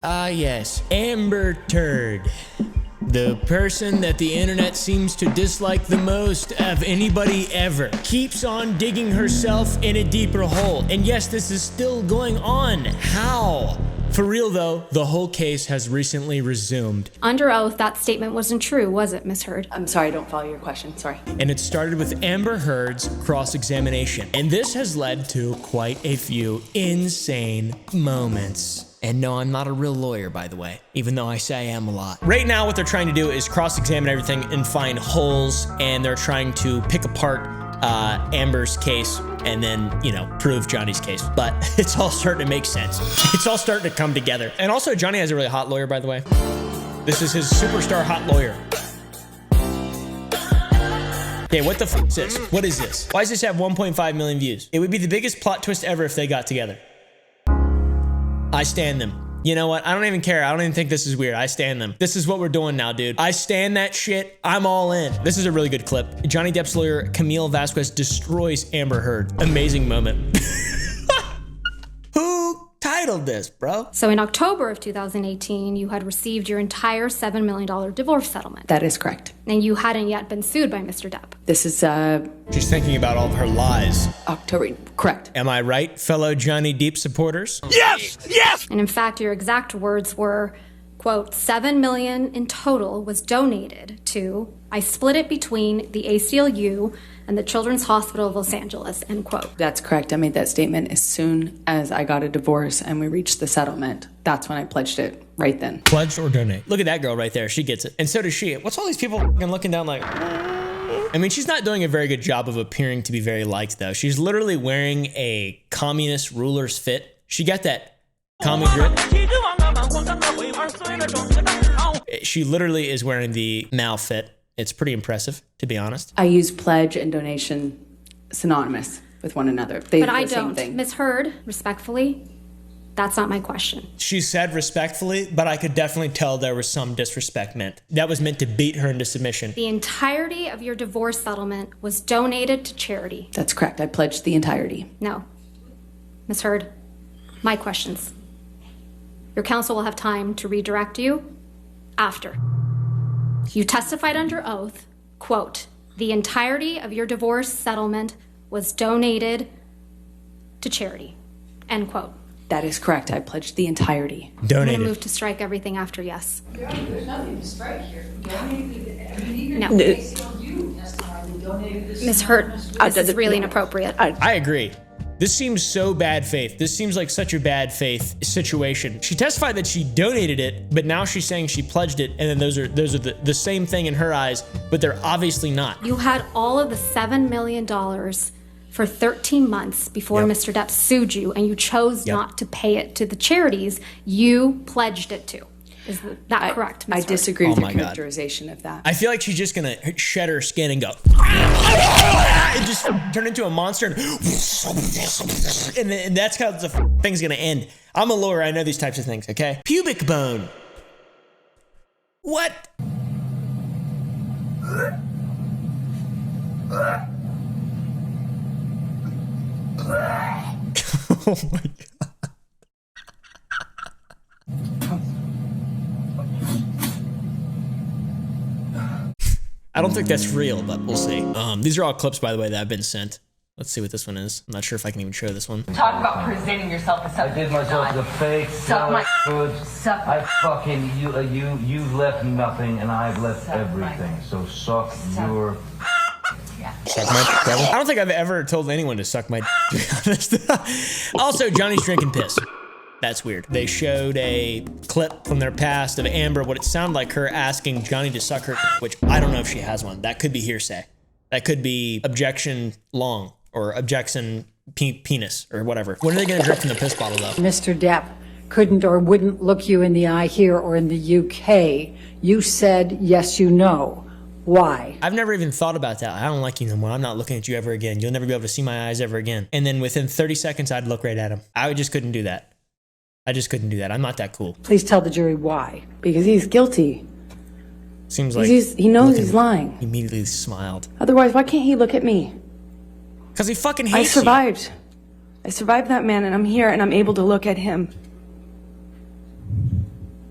Ah, yes, Amber TURD. The person that the internet seems to dislike the most of anybody ever. Keeps on digging herself in a deeper hole. And yes, this is still going on. How? For real though, the whole case has recently resumed. Under oath, that statement wasn't true, was it, Miss Heard? I'm sorry, I don't follow your question, sorry. And it started with Amber Heard's cross-examination. And this has led to quite a few insane moments. And no, I'm not a real lawyer, by the way, even though I say I am a lot. Right now, what they're trying to do is cross-examine everything and find holes, and they're trying to pick apart Amber's case and then, you know, prove Johnny's case. But it's all starting to make sense. It's all starting to come together. And also, Johnny has a really hot lawyer, by the way. This is his superstar hot lawyer. Okay, what the f is this? What is this? Why does this have 1.5 million views? It would be the biggest plot twist ever if they got together. I stand them. You know what? I don't even care. I don't even think this is weird. I stand them. This is what we're doing now, dude. I stand that shit. I'm all in. This is a really good clip. Johnny Depp's lawyer, Camille Vasquez, destroys Amber Heard. Amazing moment. Who titled this, bro? So in October of 2018, you had received your entire $7 million divorce settlement. That is correct. And you hadn't yet been sued by Mr. Depp. This is, She's thinking about all of her lies. October, correct. Am I right, fellow Johnny Depp supporters? Yes! Yes! And in fact, your exact words were, quote, $7 million in total was donated to, I split it between the ACLU and the Children's Hospital of Los Angeles, end quote. That's correct. I made that statement as soon as I got a divorce and we reached the settlement. That's when I pledged it, right then. Pledge or donate. Look at that girl right there. She gets it. And so does she. What's all these people looking down like... I mean, she's not doing a very good job of appearing to be very liked, though. She's literally wearing a communist ruler's fit. She got that commie grip. She literally is wearing the Mao fit. It's pretty impressive, to be honest. I use pledge and donation synonymous with one another. They But I the same don't. thing. Ms. Heard, respectfully, that's not my question. She said respectfully, but I could definitely tell there was some disrespect meant. That was meant to beat her into submission. The entirety of your divorce settlement was donated to charity. That's correct. I pledged the entirety. No. Ms. Heard, my questions. Your counsel will have time to redirect you after. You testified under oath, quote, the entirety of your divorce settlement was donated to charity, end quote. That is correct. I pledged the entirety. I'm going Donated. to move to strike everything after yes. There's nothing to strike here. No. Ms. Heard, this is really inappropriate. I agree. This seems so bad faith. This seems like such a bad faith situation. She testified that she donated it, but now she's saying she pledged it, and then those are the same thing in her eyes, but they're obviously not. You had all of the $7 million for 13 months before Mr. Depp sued you, and you chose not to pay it to the charities you pledged it to. Is that correct, Ms. I Heard? disagree with Oh your my God. characterization of that. I feel like she's just gonna shed her skin and go, and just turn into a monster, and that's how the thing's gonna end. I'm a lawyer, I know these types of things, okay? Pubic bone. What? Oh my God. I don't think that's real, but we'll see. These are all clips, by the way, that have been sent. Let's see what this one is. I'm not sure if I can even show this one. Talk about presenting yourself as something. I did myself as a fake. Suck my good. suck my I fucking you've left nothing and I've left everything. So suck your. Suck my devil. I don't think I've ever told anyone to suck my, to be honest. Also, Johnny's drinking piss. That's weird. They showed a clip from their past of Amber, what it sounded like her asking Johnny to suck her, which I don't know if she has one. That could be hearsay. That could be objection long or objection penis or whatever. When are they gonna drink from the piss bottle though? Mr. Depp couldn't or wouldn't look you in the eye here or in the UK. You said, yes, you know. Why? I've never even thought about that. I don't like you no more. I'm not looking at you ever again. You'll never be able to see my eyes ever again. And then within 30 seconds, I'd look right at him. I just couldn't do that. I just couldn't do that. I'm not that cool. Please tell the jury why. Because he's guilty. Seems like He knows he's lying. He immediately smiled. Otherwise, why can't he look at me? Because he fucking I hates you. survived that man, and I'm here, and I'm able to look at him.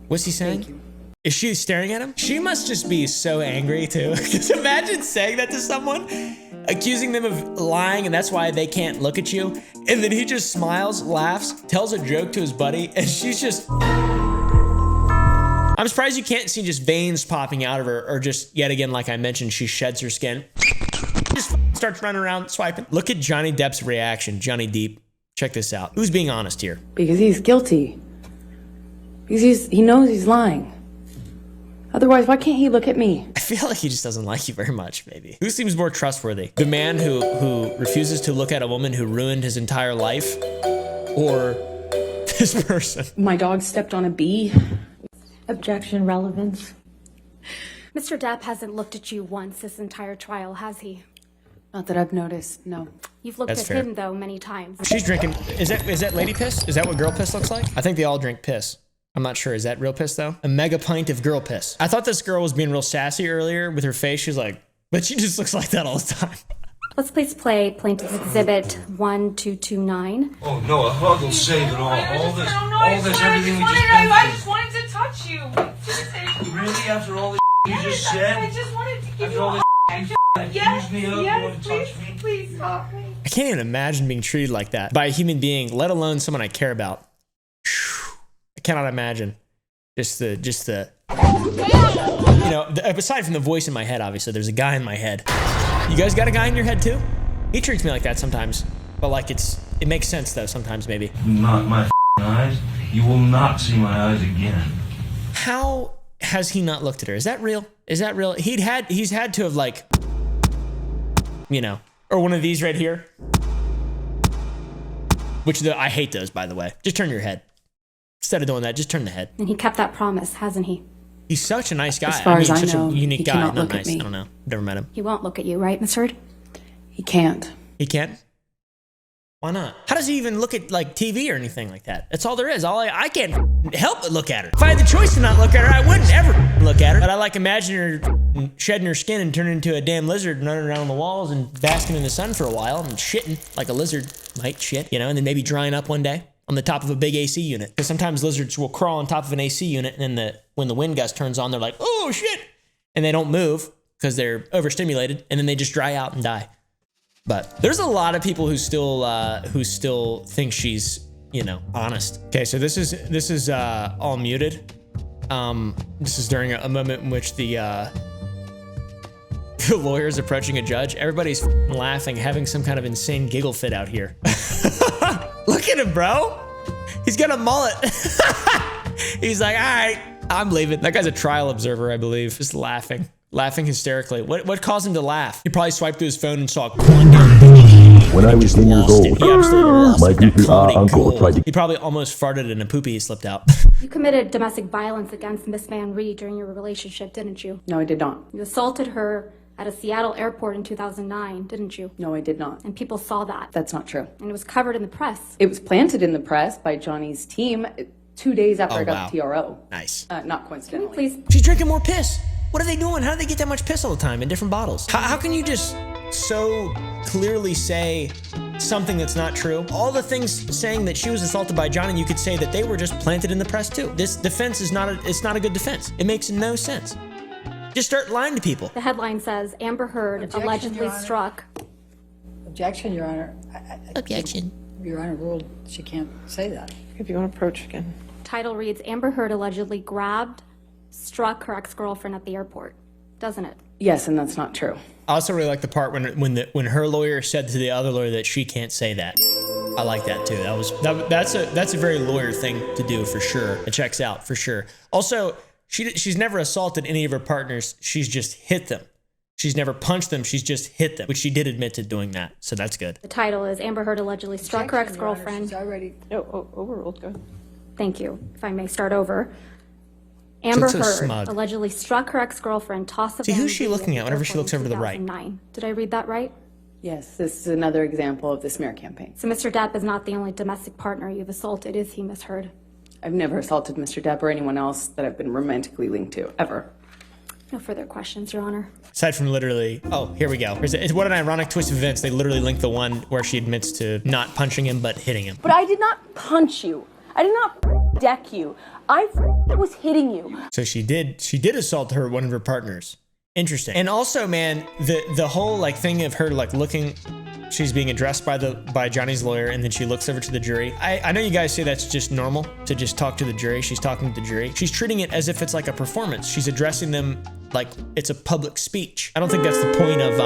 What's he saying? Thank you. Is she staring at him? She must just be so angry too. Because imagine saying that to someone, accusing them of lying, and that's why they can't look at you. And then he just smiles, laughs, tells a joke to his buddy, and she's just... I'm surprised you can't see just veins popping out of her, or just, yet again, like I mentioned, she sheds her skin. Just starts running around swiping. Look at Johnny Depp's reaction. Johnny Depp. Check this out. Who's being honest here? Because he's guilty. Because he knows he's lying. Otherwise, why can't he look at me? I feel like he just doesn't like you very much, maybe. Who seems more trustworthy? The man who refuses to look at a woman who ruined his entire life? Or this person? My dog stepped on a bee. Objection, relevance. Mr. Depp hasn't looked at you once this entire trial, has he? Not that I've noticed, no. You've looked That's at fair. him, though, many times. She's drinking. Is that lady piss? Is that what girl piss looks like? I think they all drink piss. I'm not sure. Is that real piss though? A mega pint of girl piss. I thought this girl was being real sassy earlier with her face. She's like, but she just looks like that all the time. Let's please play Plaintiff's Exhibit 1229. Oh no, a hug will save it all. All this, everything we just I been just wanted to touch you. through. Really, after all the you just I said? just wanted to give After you all a the hug. you accused me of, you want to touch me? Please stop me. I can't even imagine being treated like that by a human being, let alone someone I care about. I cannot imagine. Just the, you know, aside from the voice in my head, obviously, there's a guy in my head. You guys got a guy in your head too? He treats me like that sometimes, but like it makes sense though sometimes maybe. Not my eyes. You will not see my eyes again. How has he not looked at her? Is that real? Is that real? He's had to have like, you know, or one of these right here. Which I hate those, by the way. Just turn your head. Instead of doing that, just turn the head. And he kept that promise, hasn't he? He's such a nice guy. As far as I such know, a unique he guy. cannot Not look at nice. me. I don't know. Never met him. He won't look at you, right, Miss Heard? He can't. He can't? Why not? How does he even look at like TV or anything like that? That's all there is. I can't help but look at her. If I had the choice to not look at her, I wouldn't ever look at her. But I like imagine her shedding her skin and turning into a damn lizard and running around on the walls and basking in the sun for a while and shitting like a lizard might shit, you know, and then maybe drying up one day on the top of a big AC unit. Because sometimes lizards will crawl on top of an AC unit and then when the wind gust turns on, they're like, oh shit. And they don't move because they're overstimulated and then they just dry out and die. But there's a lot of people who still think she's, you know, honest. Okay, so this is all muted. This is during a moment in which the lawyer's approaching a judge. Everybody's laughing, having some kind of insane giggle fit out here. Look at him, bro. He's got a mullet. He's like, all right, I'm leaving. That guy's a trial observer, I believe. Just laughing hysterically. What caused him to laugh? He probably swiped through his phone and saw When I was 10 years old, he absolutely lost my it. That people, comedy uncle gold. tried to... He probably almost farted in a poopy he slipped out. You committed domestic violence against Miss Van Reed during your relationship, didn't you? No, I did not. You assaulted her at a Seattle airport in 2009, didn't you? No, I did not. And people saw that. That's not true. And it was covered in the press. It was planted in the press by Johnny's team 2 days after I got the TRO. Nice. Not coincidentally. Please. She's drinking more piss. What are they doing? How do they get that much piss all the time in different bottles? How can you just so clearly say something that's not true? All the things saying that she was assaulted by Johnny, you could say that they were just planted in the press too. This defense is not a good defense. It makes no sense. Just start lying to people. The headline says Amber Heard Objection, allegedly Your Honor. struck. Objection, Your Honor. Objection. Your Honor ruled she can't say that. If you want to approach again. Title reads Amber Heard allegedly struck her ex-girlfriend at the airport. Doesn't it? Yes, and that's not true. I also really like the part when her lawyer said to the other lawyer that she can't say that. I like that too. That's a very lawyer thing to do for sure. It checks out for sure. Also, she's never assaulted any of her partners. She's just hit them. She's never punched them. She's just hit them, which she did admit to doing that. So that's good. The title is Amber Heard allegedly struck her Objection, Your Honor. ex-girlfriend. She's already... Overruled. Go ahead. Thank you. If I may start over. Amber So Heard smug. allegedly struck her ex-girlfriend, tossed a See, who's she bamboo looking at whenever she airport looks over to the right? in 2009. Did I read that right? Yes, this is another example of the smear campaign. So Mr. Depp is not the only domestic partner you've assaulted, is he, Miss Heard? I've never assaulted Mr. Depp or anyone else that I've been romantically linked to, ever. No further questions, Your Honor. Aside from literally, oh, here we go. What an ironic twist of events. They literally link the one where she admits to not punching him, but hitting him. But I did not punch you. I did not deck you. I was hitting you. So she did assault one of her partners. Interesting. And also, man, the whole like thing of her like looking, she's being addressed by Johnny's lawyer, and then she looks over to the jury. I know you guys say that's just normal to just talk to the jury. She's talking to the jury. She's treating it as if it's like a performance. She's addressing them like it's a public speech. I don't think that's the point of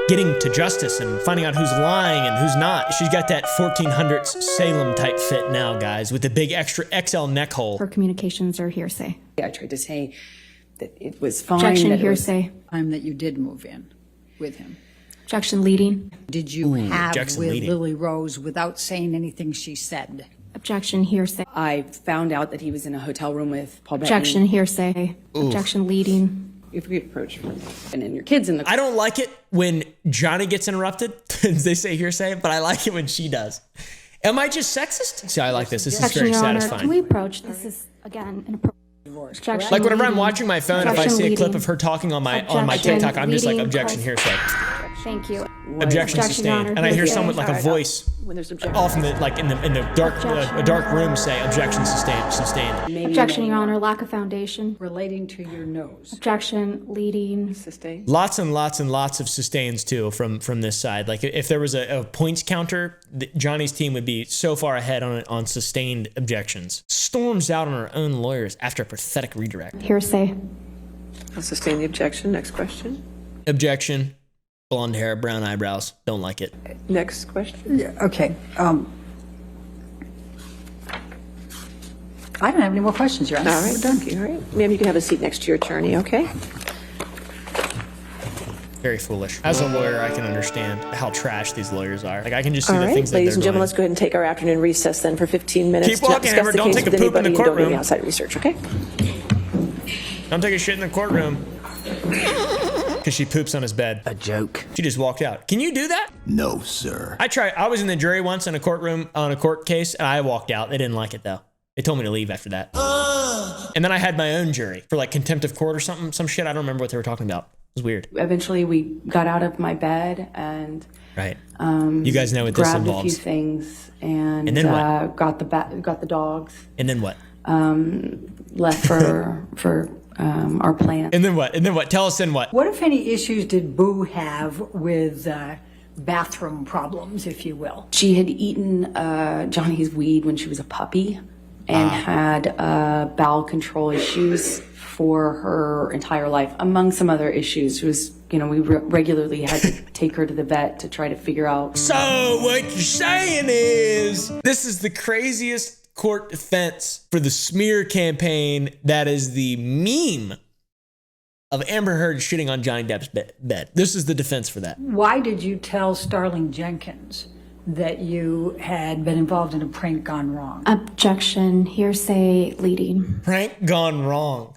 getting to justice and finding out who's lying and who's not. She's got that 1400s Salem type fit now, guys, with the big extra XL neck hole. Her communications are hearsay. I tried to say that it was fine. Objection, that hearsay. Time that you did move in with him. Objection, leading. Did you have objection with leading. Lily Rose without saying anything she said? Objection, hearsay. I found out that he was in a hotel room with Paul Bettany. Objection, hearsay. Objection, leading. If we approach from and then your kids in the I don't like it when Johnny gets interrupted. They say hearsay, but I like it when she does. Am I just sexist? See, I like this. This is Objection, very Your Honor. satisfying. Can we approach? This is, again, an objection. Like whenever I'm leading. watching my phone, if I Objection, see a clip leading. of her talking on my Objection, TikTok, I'm just like leading, objection hearsay. Thank you. Objection Your sustained. Honor. And I hear Hearsay. someone like a voice When there's objection. off in the like in the dark a dark room say objection sustained. Objection, Your Honor. Lack of foundation. Relating to your nose. Objection, leading. Sustained. Lots and lots and lots of sustains too from this side. Like if there was a points counter, Johnny's team would be so far ahead on sustained objections. Storms out on her own lawyers after a pathetic redirect. Hearsay. I'll sustain the objection. Next question. Objection. Blonde hair, brown eyebrows. Don't like it. Next question. Yeah, okay. I don't have any more questions, Your Honor. All right, thank you. All right. Ma'am, you can have a seat next to your attorney, okay? Very foolish. As a lawyer, I can understand how trash these lawyers are. Like I can just see All the right, things that ladies they're and gentlemen, doing. let's go ahead and take our afternoon recess then for 15 minutes. Keep walking, to discuss Amber. the Don't case take a with poop in the anybody and don't do any courtroom. outside research, okay? Don't take a shit in the courtroom. Because she poops on his bed. A joke? She just walked out. Can you do that? No, sir. I tried. I was in the jury once in a courtroom on a court case, and I walked out. They didn't like it though. They told me to leave after that. And then I had my own jury for like contempt of court or something, some shit. I don't remember what they were talking about. It was weird. Eventually, we got out of my bed and Right. You guys know what this grabbed involves. a few things and then what? got the dogs. And then what? Left for our plan. And then what? And then what? Tell us then what? What, if any, issues did Boo have with bathroom problems, if you will? She had eaten Johnny's weed when she was a puppy and had bowel control issues for her entire life, among some other issues. She was, we regularly had to take her to the vet to try to figure out. So what you're saying is this is the craziest court defense for the smear campaign that is the meme of Amber Heard shitting on Johnny Depp's bed. This is the defense for that. Why did you tell Starling Jenkins that you had been involved in a prank gone wrong? Objection, hearsay, leading. Prank gone wrong.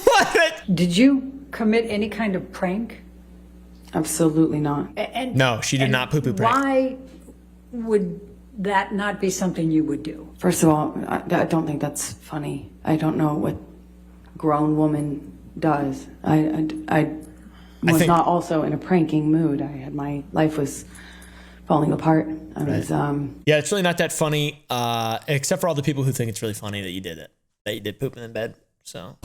What? Did you commit any kind of prank? Absolutely not. And, No, she did not poo-poo prank. Why would that not be something you would do? First of all, I don't think that's funny. I don't know what grown woman does. I was not also in a pranking mood. My life was falling apart. I was Yeah, it's really not that funny, except for all the people who think it's really funny that you did it, that you did poop in bed. So,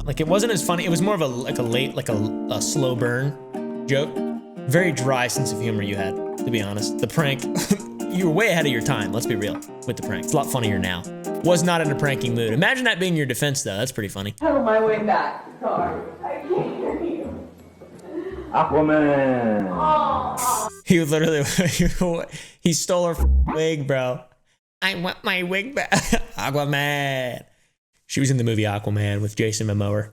like, it wasn't as funny. It was more of a slow burn joke. Very dry sense of humor you had, to be honest. The prank, you were way ahead of your time. Let's be real with the prank. It's a lot funnier now. Was not in a pranking mood. Imagine that being your defense, though. That's pretty funny. On my way back. Sorry. I can't hear you. Aquaman. He literally, he stole her wig, bro. I want my wig back. Aquaman. She was in the movie Aquaman with Jason Momoa.